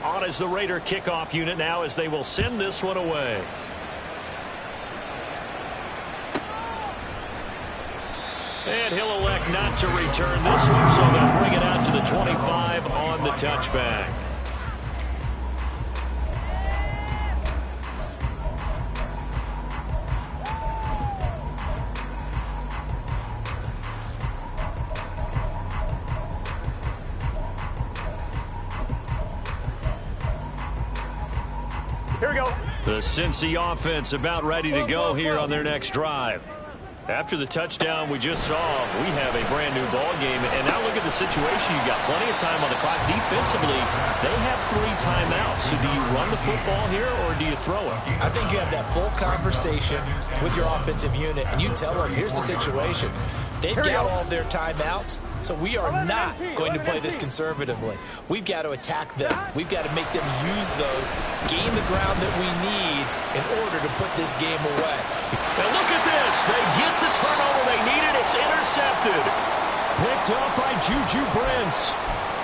On is the Raider kickoff unit now as they will send this one away. And he'll elect not to return this one, so they'll bring it out to the 25 on the touchback. Here we go. The Cincy offense about ready to go here on their next drive. After the touchdown we just saw, we have a brand new ball game. And now look at the situation. You've got plenty of time on the clock. Defensively, they have 3 timeouts. So do you run the football here or do you throw it? I think you have that full conversation with your offensive unit, and you tell them, here's the situation. They've got all their timeouts, so we are not going to play this conservatively. We've got to attack them. We've got to make them use those, gain the ground that we need in order to put this game away. And look at this. They get the turnover they needed. It's intercepted. Picked up by Juju Brents.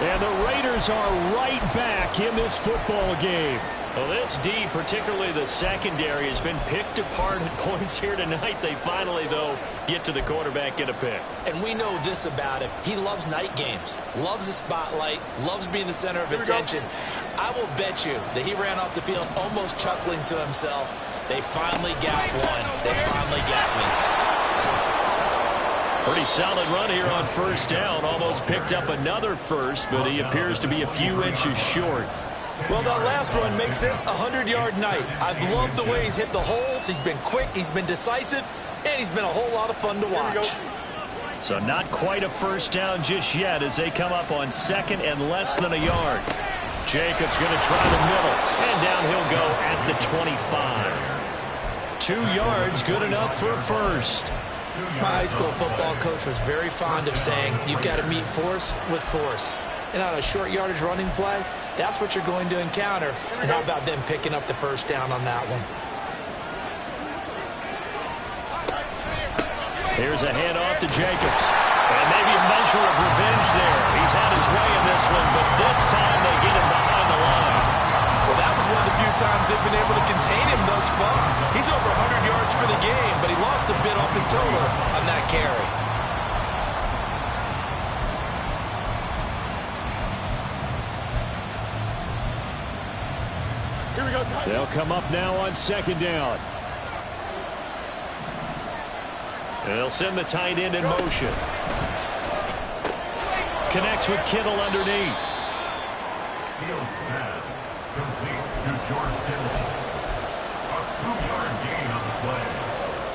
And the Raiders are right back in this football game. Well, this D, particularly the secondary, has been picked apart at points here tonight. They finally, though, get to the quarterback, get a pick. And we know this about him. He loves night games, loves the spotlight, loves being the center of attention. I will bet you that he ran off the field almost chuckling to himself. They finally got one. They finally got me. Pretty solid run here on first down. Almost picked up another first, but he appears to be a few inches short. Well, that last run makes this a 100-yard night. I've loved the way he's hit the holes. He's been quick, he's been decisive, and he's been a whole lot of fun to watch. So not quite a first down just yet as they come up on 2nd and less than a yard. Jacobs going to try the middle, and down he'll go at the 25. 2 yards, good enough for a first. My high school football coach was very fond of saying, you've got to meet force with force. And on a short yardage running play, that's what you're going to encounter. And how about them picking up the first down on that one? Here's a handoff to Jacobs. And maybe a measure of revenge there. He's had his way in this one, but this time they get him behind the line. Well, that was one of the few times they've been able to contain him thus far. He's over 100 yards for the game, but he lost a bit off his total on that carry. Here we go. They'll come up now on 2nd down. They'll send the tight end in motion. Connects with Kittle underneath. Fields pass complete to George Kittle. A 2-yard gain on the play.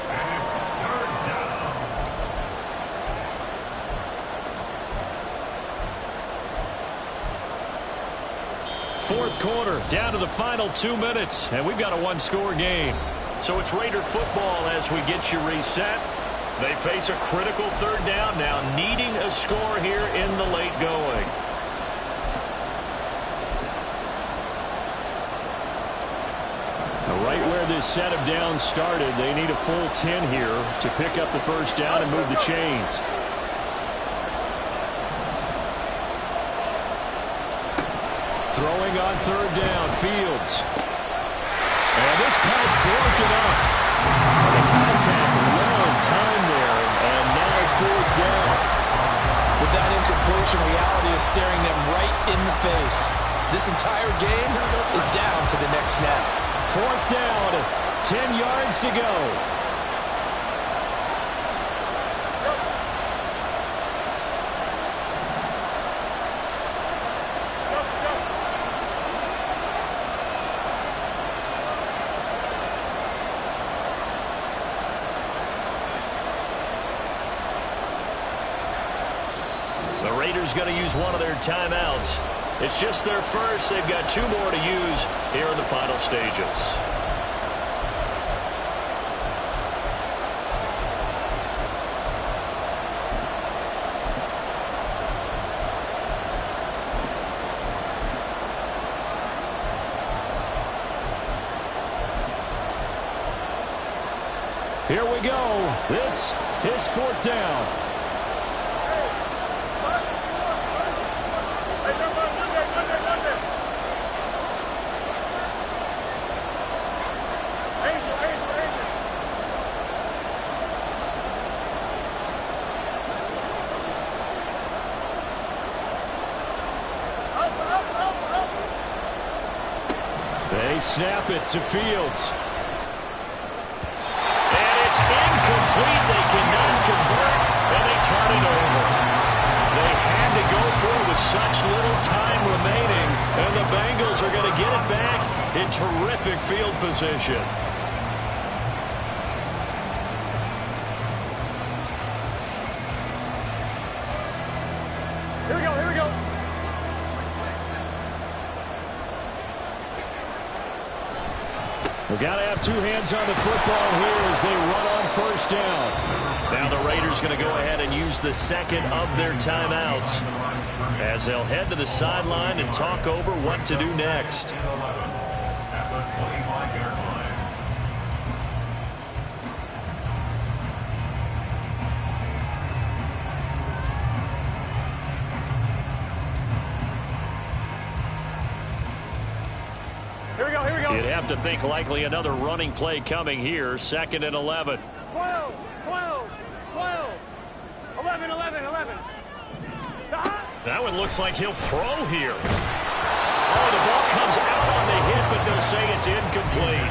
And it's 3rd down. Fourth quarter, down to the final 2 minutes, and we've got a 1-score game. So it's Raider football as we get you reset. They face a critical 3rd down now, needing a score here in the late going. Right where this set of downs started, they need a full 10 here to pick up the first down and move the chains. Throwing on 3rd down, Fields. And this pass broken up. The contact, long time there, and now 4th situation, reality is staring them right in the face. This entire game is down to the next snap. 4th down, 10 yards to go. The Raiders going to use one of their timeouts. It's just their first. They've got 2 more to use here in the final stages. Here we go. This is 4th down. They snap it to Fields. And it's incomplete. They cannot convert, and they turn it over. They had to go for it with such little time remaining, and the Bengals are going to get it back in terrific field position. Here we go, here we go. We've got to have 2 hands on the football here as they run on 1st down. Now the Raiders going to go ahead and use the 2nd of their timeouts as they'll head to the sideline and talk over what to do next. At the 25-yard line. Here we go, here we go. You'd have to think likely another running play coming here. 2nd and 11. 12, 12, 12, 11, 11, 11. That one looks like he'll throw here. Oh, the ball comes out on the hit, but they'll say it's incomplete.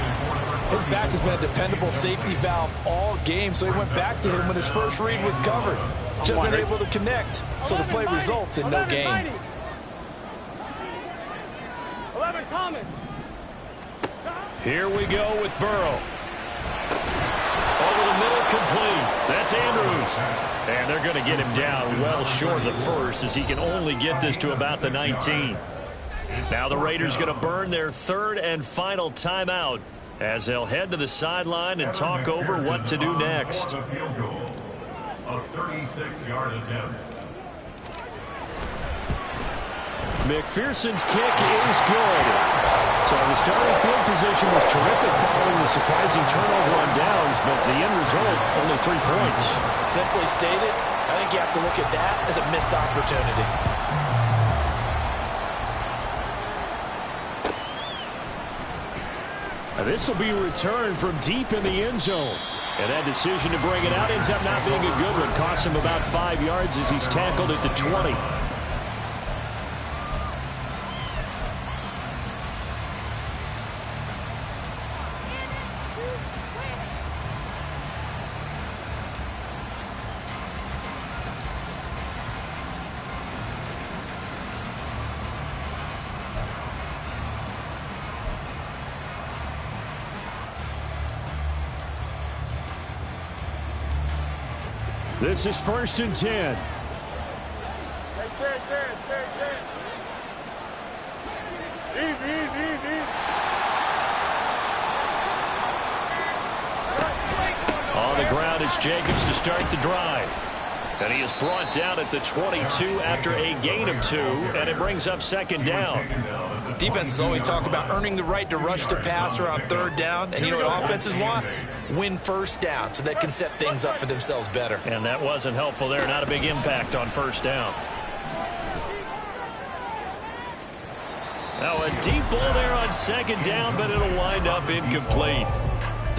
His back has been a dependable safety valve all game, so he went back to him when his first read was covered. Just unable to connect, so the play results in no gain. 11, Thomas. Here we go with Burrow. Over the middle, complete. That's Andrews. And they're going to get him down well short of the first as he can only get this to about the 19. Now the Raiders going to burn their 3rd and final timeout as they'll head to the sideline and talk over what to do next. A 36-yard attempt. McPherson's kick is good. So the starting field position was terrific following the surprising turnover on downs, but the end result, only 3 points. Simply stated, I think you have to look at that as a missed opportunity. This will be returned from deep in the end zone. And that decision to bring it out ends up not being a good one. Costs him about 5 yards as he's tackled at the 20. This is 1st and 10. Hey, Terry. Easy. On the ground, it's Jacobs to start the drive. And he is brought down at the 22 after a gain of 2, and it brings up 2nd down. Defenses always talk about earning the right to rush the passer on 3rd down, and you know what offenses want? Win 1st down so they can set things up for themselves better. And that wasn't helpful there. Not a big impact on 1st down. Now a deep ball there on 2nd down, but it'll wind up incomplete.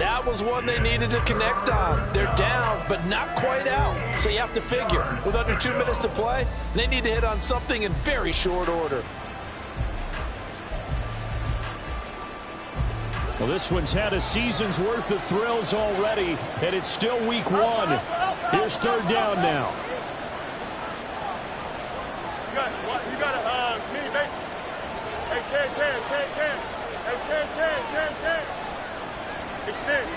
That was one they needed to connect on. They're down, but not quite out. So you have to figure, with under 2 minutes to play, they need to hit on something in very short order. Well, this one's had a season's worth of thrills already, and it's still week 1. Here's third down now. You got a mini base. Hey, Ken. Hey, Ken. Extend.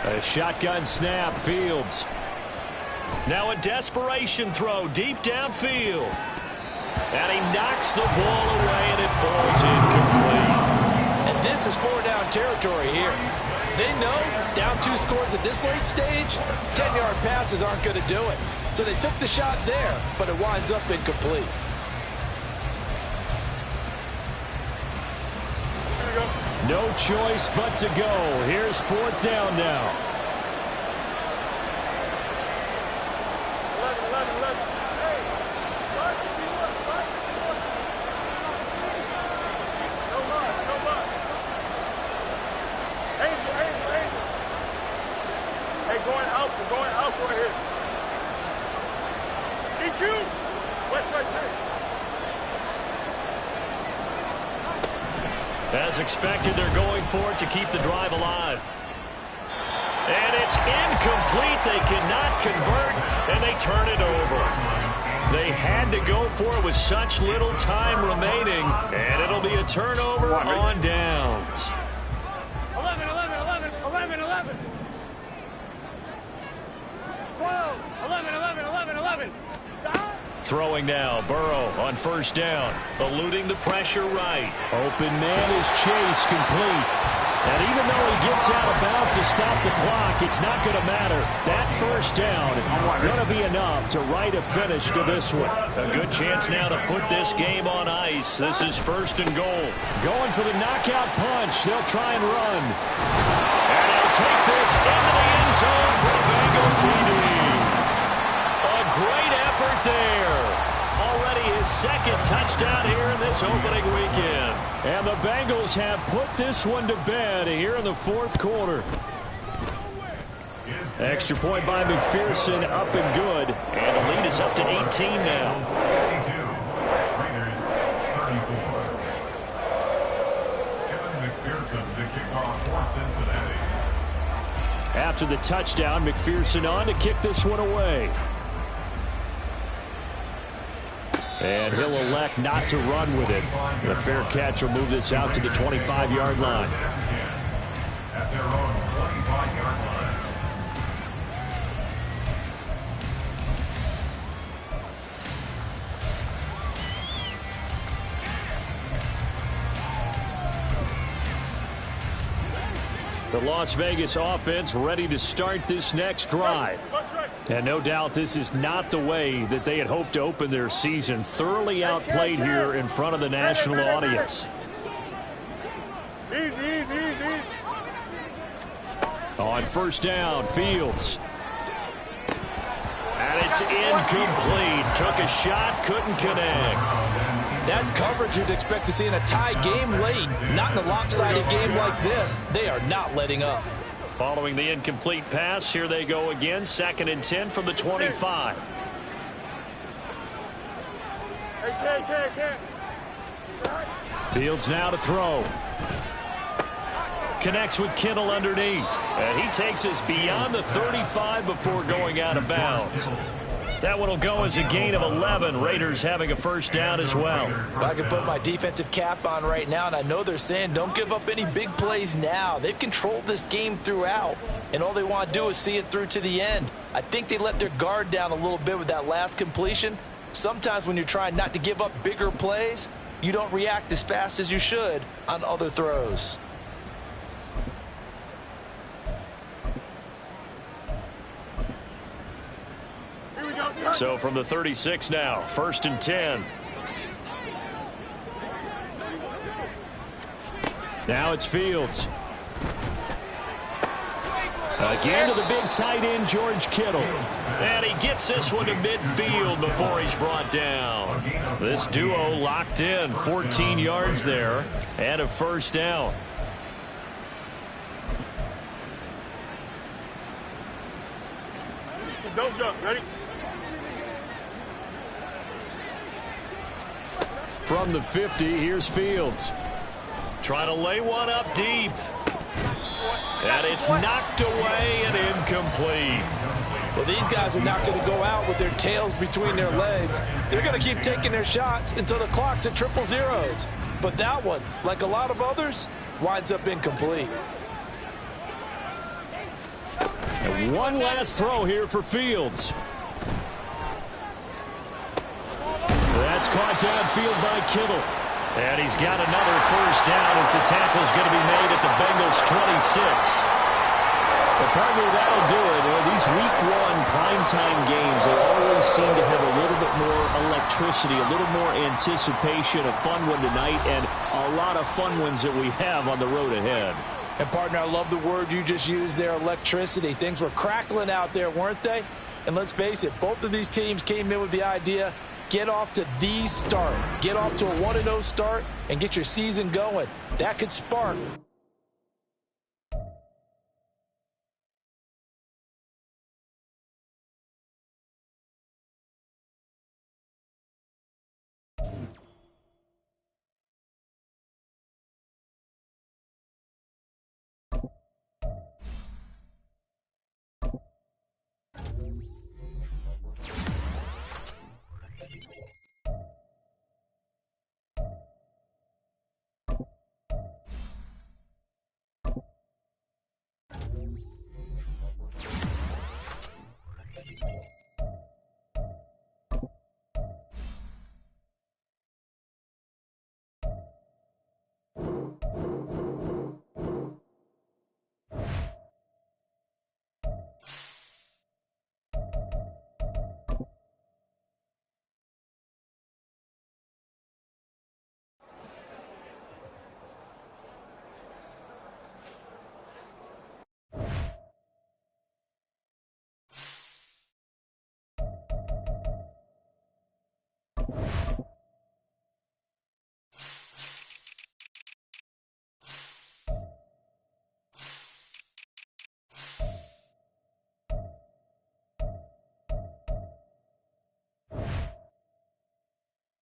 A shotgun snap, Fields. Now a desperation throw deep downfield. And he knocks the ball away, and it falls incomplete. And this is 4-down territory here. They know down 2 scores at this late stage, 10-yard passes aren't going to do it. So they took the shot there, but it winds up incomplete. No choice but to go. Here's 4th down now. 11. Hey, what? No more. Angel. Hey, going out right here. EQ. West right there. As expected, they're going for it to keep the drive alive. And it's incomplete. They cannot convert, and they turn it over. They had to go for it with such little time remaining, and it'll be a turnover on downs. 11. 12. 11. Throwing now, Burrow on first down, eluding the pressure right. Open man is Chase, complete. And even though he gets out of bounds to stop the clock, it's not going to matter. That first down going to be enough to write a finish to this one. A good chance now to put this game on ice. This is 1st and goal. Going for the knockout punch. They'll try and run. And they'll take this into the end zone for a Bengal TD. A great effort there. Already his 2nd touchdown here in this opening weekend. And the Bengals have put this one to bed here in the 4th quarter. Extra point by McPherson, up and good. And the lead is up to 18 now. 32. Raiders 34. Evan McPherson to kick off for Cincinnati. After the touchdown, McPherson on to kick this one away. And he'll elect not to run with it. The fair catch will move this out to the 25-yard line. At their own 25-yard line. The Las Vegas offense ready to start this next drive. And no doubt this is not the way that they had hoped to open their season. Thoroughly outplayed here in front of the national audience. Easy. On first down, Fields. And it's incomplete. Took a shot, couldn't connect. That's coverage you'd expect to see in a tie game late. Not in a lopsided game like this. They are not letting up. Following the incomplete pass, here they go again. 2nd and 10 from the 25. Hey, Fields now to throw. Connects with Kittle underneath. And he takes us beyond the 35 before going out of bounds. That one will go as a gain of 11. Raiders having a first down as well. I can put my defensive cap on right now, and I know they're saying don't give up any big plays now. They've controlled this game throughout, and all they want to do is see it through to the end. I think they let their guard down a little bit with that last completion. Sometimes when you're trying not to give up bigger plays, you don't react as fast as you should on other throws. So from the 36 now, 1st and 10. Now it's Fields. Again to the big tight end, George Kittle. And he gets this one to midfield before he's brought down. This duo locked in, 14 yards there, and a first down. Don't jump. Ready? From the 50, here's Fields. Trying to lay one up deep. And it's knocked away and incomplete. Well, these guys are not going to go out with their tails between their legs. They're going to keep taking their shots until the clock's at 000. But that one, like a lot of others, winds up incomplete. And one last throw here for Fields. That's caught downfield by Kittle. And he's got another first down as the tackle's going to be made at the Bengals' 26. But partner, that'll do it. Well, these week one primetime games, they always seem to have a little bit more electricity, a little more anticipation. A fun one tonight, and a lot of fun ones that we have on the road ahead. And partner, I love the word you just used there, electricity. Things were crackling out there, weren't they? And let's face it, both of these teams came in with the idea, get off to the start. Get off to a 1-0 start and get your season going. That could spark